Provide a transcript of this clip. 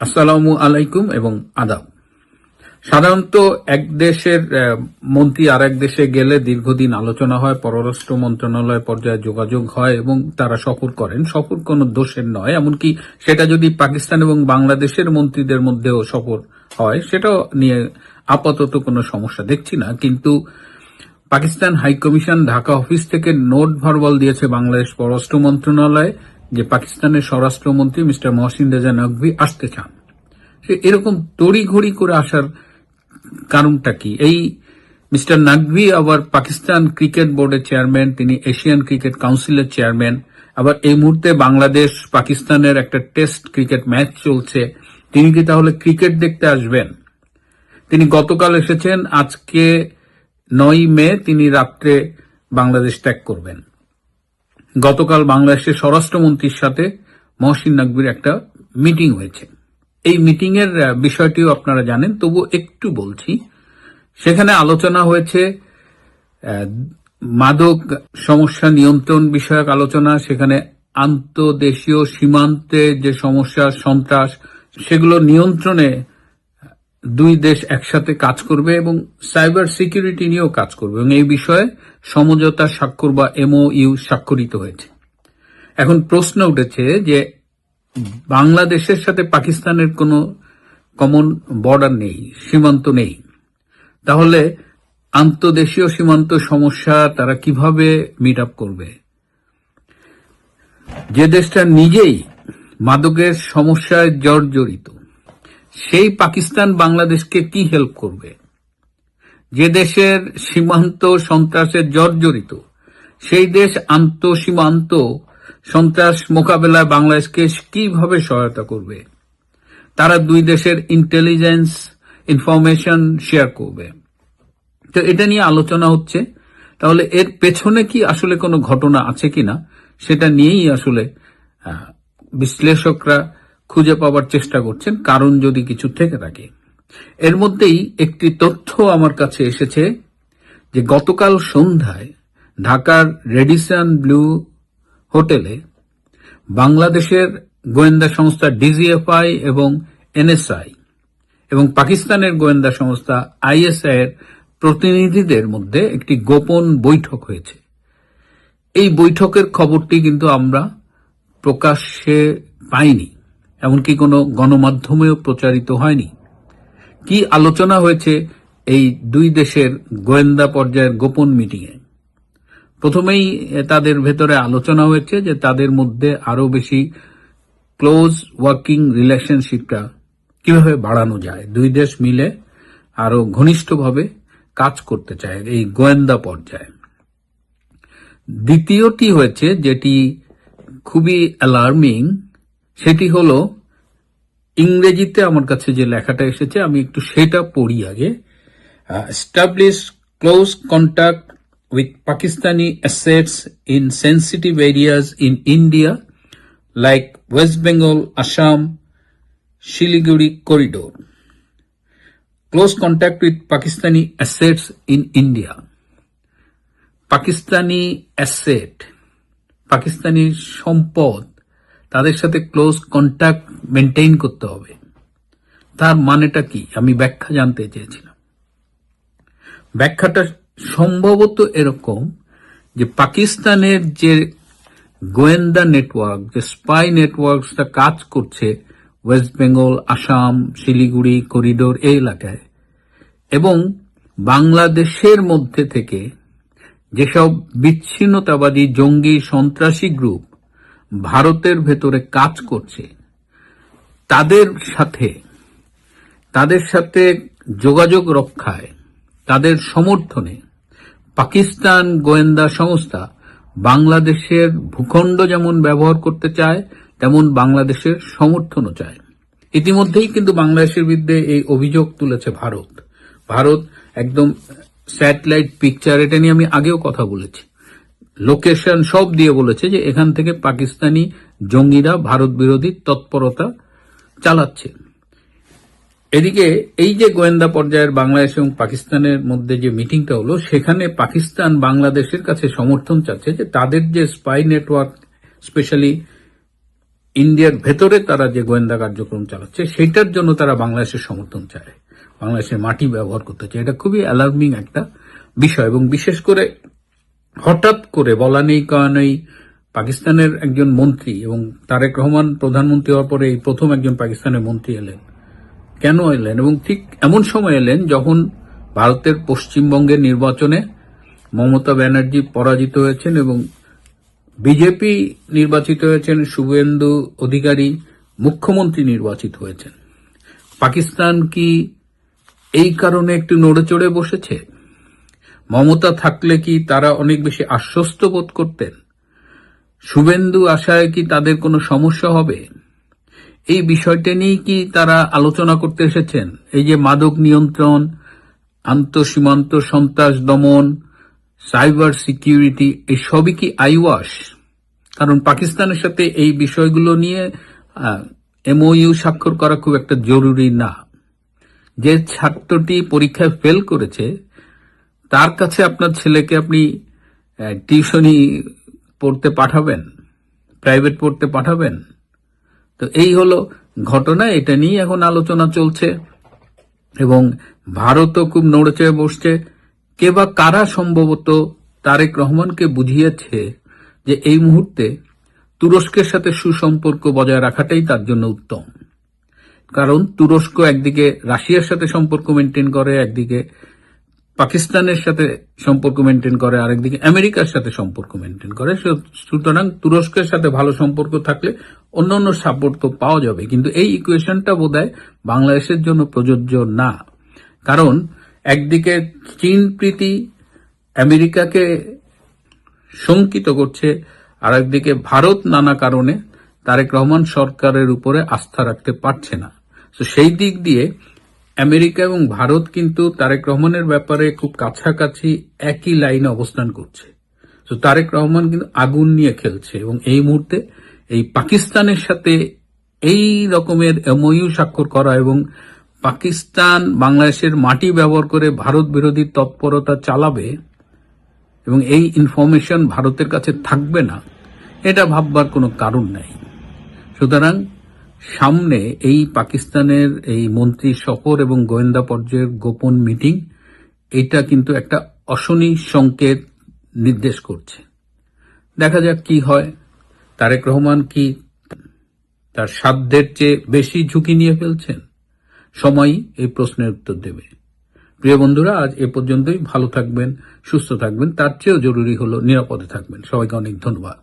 আসসালামু আলাইকুম এবং আদাব। সাধারণত এক দেশের মন্ত্রী আর এক দেশে গেলে দীর্ঘদিন আলোচনা হয়, পররাষ্ট্র মন্ত্রণালয় পর্যায়ে যোগাযোগ হয় এবং তারা সফর করেন। সফর কোনো দোষের নয়, এমনকি সেটা যদি পাকিস্তান এবং বাংলাদেশের মন্ত্রীদের মধ্যেও সফর হয়, সেটাও নিয়ে আপাতত কোনো সমস্যা দেখছি না। কিন্তু পাকিস্তান হাইকমিশন ঢাকা অফিস থেকে নোট ভার্বাল দিয়েছে বাংলাদেশ পররাষ্ট্র মন্ত্রণালয় যে পাকিস্তানের স্বরাষ্ট্রমন্ত্রী মিস্টার মহসিন রেজা নকভি আসতে চান। এরকম তড়িঘড়ি করে আসার কারণটা কি? এই মিস্টার নাকভি আবার পাকিস্তান ক্রিকেট বোর্ডের চেয়ারম্যান, তিনি এশিয়ান ক্রিকেট কাউন্সিলের চেয়ারম্যান। আবার এই মুহূর্তে বাংলাদেশ পাকিস্তানের একটা টেস্ট ক্রিকেট ম্যাচ চলছে, তিনি কি তাহলে ক্রিকেট দেখতে আসবেন? তিনি গতকাল এসেছেন, আজকে 9 মে তিনি রাত্রে বাংলাদেশ ত্যাগ করবেন। গতকাল বাংলাদেশের স্বরাষ্ট্রমন্ত্রীর সাথে মহসিন নকভির একটা মিটিং হয়েছে। এই মিটিং এর বিষয়টিও আপনারা জানেন, তবু একটু বলছি। সেখানে আলোচনা হয়েছে মাদক সমস্যা নিয়ন্ত্রণ বিষয়ক আলোচনা, সেখানে আন্তদেশীয় সীমান্তে যে সমস্যা, সন্ত্রাস, সেগুলো নিয়ন্ত্রণে দুই দেশ একসাথে কাজ করবে এবং সাইবার সিকিউরিটি নিয়েও কাজ করবে এবং এই বিষয়ে সমঝোতা স্বাক্ষর বা MOU স্বাক্ষরিত হয়েছে। এখন প্রশ্ন উঠেছে যে বাংলাদেশের সাথে পাকিস্তানের কোনো কমন বর্ডার নেই, সীমান্ত নেই, তাহলে আন্তদেশীয় সীমান্ত সমস্যা তারা কিভাবে মিট আপ করবে? যে দেশটা নিজেই মাদকের সমস্যায় জর্জরিত, সেই পাকিস্তান বাংলাদেশকে কি হেল্প করবে? যে দেশের সীমান্ত সন্ত্রাসের জর্জরিত, সেই দেশ আন্তঃসীমান্ত সন্ত্রাস মোকাবেলায় বাংলাদেশকে কিভাবে সহায়তা করবে? তারা দুই দেশের ইন্টেলিজেন্স ইনফরমেশন শেয়ার করবে। তো এটা নিয়ে আলোচনা হচ্ছে। তাহলে এর পেছনে কি আসলে কোনো ঘটনা আছে কিনা, সেটা নিয়েই আসলে বিশ্লেষকরা খুঁজে পাওয়ার চেষ্টা করছেন, কারণ যদি কিছু থেকে থাকে। এর মধ্যেই একটি তথ্য আমার কাছে এসেছে যে গতকাল সন্ধ্যায় ঢাকার রেডিসন ব্লু হোটেলে বাংলাদেশের গোয়েন্দা সংস্থা DGFI এবং NSI এবং পাকিস্তানের গোয়েন্দা সংস্থা ISI এর প্রতিনিধিদের মধ্যে একটি গোপন বৈঠক হয়েছে। এই বৈঠকের খবরটি কিন্তু আমরা প্রকাশ্যে পাইনি, এমনকি কোনো গণমাধ্যমেও প্রচারিত হয়নি। কি আলোচনা হয়েছে এই দুই দেশের গোয়েন্দা পর্যায়ের গোপন মিটিংয়ে? প্রথমেই তাদের ভেতরে আলোচনা হয়েছে যে তাদের মধ্যে আরো বেশি ক্লোজ ওয়ার্কিং রিলেশনশিপটা কিভাবে বাড়ানো যায়, দুই দেশ মিলে আরো ঘনিষ্ঠভাবে কাজ করতে চায় এই গোয়েন্দা পর্যায়ে। দ্বিতীয়টি হয়েছে, যেটি খুবই অ্যালার্মিং, সেটি হলো ইংরেজিতে আমার কাছে যে লেখাটা এসেছে, আমি একটু সেটা পড়ি আগে। Establish close contact with Pakistani assets in sensitive areas in India like West Bengal, Assam, Siliguri corridor. Close contact with Pakistani assets in India. Pakistani asset, Pakistani সম্পদ, তাদের সাথে ক্লোজ কন্ট্যাক্ট মেনটেইন করতে হবে। তার মানেটা কি? আমি ব্যাখ্যা জানতে চেয়েছিলাম। ব্যাখ্যাটা সম্ভবত এরকম যে পাকিস্তানের যে গোয়েন্দা নেটওয়ার্ক, যে স্পাই নেটওয়ার্কটা কাজ করছে ওয়েস্ট বেঙ্গল, আসাম, শিলিগুড়ি করিডোর এই এলাকায়, এবং বাংলাদেশের মধ্যে থেকে যেসব বিচ্ছিন্নতাবাদী জঙ্গি সন্ত্রাসী গ্রুপ ভারতের ভেতরে কাজ করছে, তাদের সাথে যোগাযোগ রক্ষায়, তাদের সমর্থনে পাকিস্তান গোয়েন্দা সংস্থা বাংলাদেশের ভূখণ্ড যেমন ব্যবহার করতে চায়, তেমন বাংলাদেশের সমর্থনও চায়। ইতিমধ্যেই কিন্তু বাংলাদেশের বিরুদ্ধে এই অভিযোগ তুলেছে ভারত একদম স্যাটেলাইট পিকচার, এটা নিয়ে আমি আগেও কথা বলেছি, লোকেশন সব দিয়ে বলেছে যে এখান থেকে পাকিস্তানি জঙ্গিরা ভারত বিরোধী তৎপরতা চালাচ্ছে। এদিকে এই যে গোয়েন্দা পর্যায়ের বাংলাদেশ এবং পাকিস্তানের মধ্যে যে মিটিংটা হলো, সেখানে পাকিস্তান বাংলাদেশের কাছে সমর্থন চাচ্ছে যে তাদের যে স্পাই নেটওয়ার্ক, স্পেশালি ইন্ডিয়ার ভেতরে তারা যে গোয়েন্দা কার্যক্রম চালাচ্ছে সেটার জন্য তারা বাংলাদেশের সমর্থন চায়, বাংলাদেশের মাটি ব্যবহার করতে চায়। এটা খুবই অ্যালার্মিং একটা বিষয়। এবং বিশেষ করে হঠাৎ করে বলা নেই কওয়া নেই পাকিস্তানের একজন মন্ত্রী, এবং তারেক রহমান প্রধানমন্ত্রী হওয়ার পরে এই প্রথম একজন পাকিস্তানের মন্ত্রী এলেন। কেন এলেন? এবং ঠিক এমন সময় এলেন যখন ভারতের পশ্চিমবঙ্গের নির্বাচনে মমতা ব্যানার্জি পরাজিত হয়েছেন এবং বিজেপি নির্বাচিত হয়েছেন, শুভেন্দু অধিকারী মুখ্যমন্ত্রী নির্বাচিত হয়েছেন। পাকিস্তান কি এই কারণে একটু নড়ে চড়ে বসেছে? মমতা থাকলে কি তারা অনেক বেশি আশ্বস্ত বোধ করতেন? শুভেন্দু আশায় কি তাদের কোনো সমস্যা হবে? এই বিষয়টা নিয়ে কি তারা আলোচনা করতে এসেছেন? এই যে মাদক নিয়ন্ত্রণ, আন্তঃসীমান্ত সন্ত্রাস দমন, সাইবার সিকিউরিটি, এই সবই কি আইওয়াশ? কারণ পাকিস্তানের সাথে এই বিষয়গুলো নিয়ে এমওইউ স্বাক্ষর করা খুব একটা জরুরি না। যে ছাত্রটি পরীক্ষায় ফেল করেছে তার কাছে আপনার ছেলেকে আপনি টিউশনি পড়তে পাঠাবেন, প্রাইভেট পড়তে পাঠাবেন? তো এই হলো ঘটনা, এটা নিয়ে এখন আলোচনা চলছে এবং ভারতও খুব নড়েচড়ে বসছে। কে বা কারা সম্ভবত তারেক রহমানকে বুঝিয়েছে যে এই মুহূর্তে তুরস্কের সাথে সুসম্পর্ক বজায় রাখাটাই তার জন্য উত্তম। কারণ তুরস্ক একদিকে রাশিয়ার সাথে সম্পর্ক মেনটেন করে, একদিকে পাকিস্তানের সাথে সম্পর্ক মেনটেন করে, আরেকদিকে আমেরিকার সাথে সম্পর্ক মেনটেন করে। সুতরাং তুরস্কের সাথে ভালো সম্পর্ক থাকলে অন্যান্য সাপোর্ট তো পাওয়া যাবে, কিন্তু এই ইকুয়েশনটা বোধহয় বাংলাদেশের জন্য প্রযোজ্য না। কারণ একদিকে চীন প্রীতি আমেরিকাকে শঙ্কিত করছে, আর একদিকে ভারত নানা কারণে তারেক রহমান সরকারের উপরে আস্থা রাখতে পারছে না। তো সেই দিক দিয়ে আমেরিকা এবং ভারত কিন্তু তারেক রহমানের ব্যাপারে খুব কাছাকাছি একই লাইনে অবস্থান করছে। তো তারেক রহমান কিন্তু আগুন নিয়ে খেলছে এবং এই মুহূর্তে এই পাকিস্তানের সাথে এই রকমের এমওইউ স্বাক্ষর করা এবং পাকিস্তান বাংলাদেশের মাটি ব্যবহার করে ভারত বিরোধী তৎপরতা চালাবে এবং এই ইনফরমেশন ভারতের কাছে থাকবে না, এটা ভাববার কোনো কারণ নাই। সুতরাং সামনে এই পাকিস্তানের এই মন্ত্রী সফর এবং গোয়েন্দা পর্যায়ের গোপন মিটিং, এটা কিন্তু একটা অশনি সংকেত নির্দেশ করছে। দেখা যাক কি হয়। তারেক রহমান কি তার সাধ্যের চেয়ে বেশি ঝুঁকি নিয়ে ফেলছেন? সময়ই এই প্রশ্নের উত্তর দেবে। প্রিয় বন্ধুরা, আজ এ পর্যন্তই। ভালো থাকবেন, সুস্থ থাকবেন, তার চেয়েও জরুরি হলো নিরাপদে থাকবেন। সবাইকে অনেক ধন্যবাদ।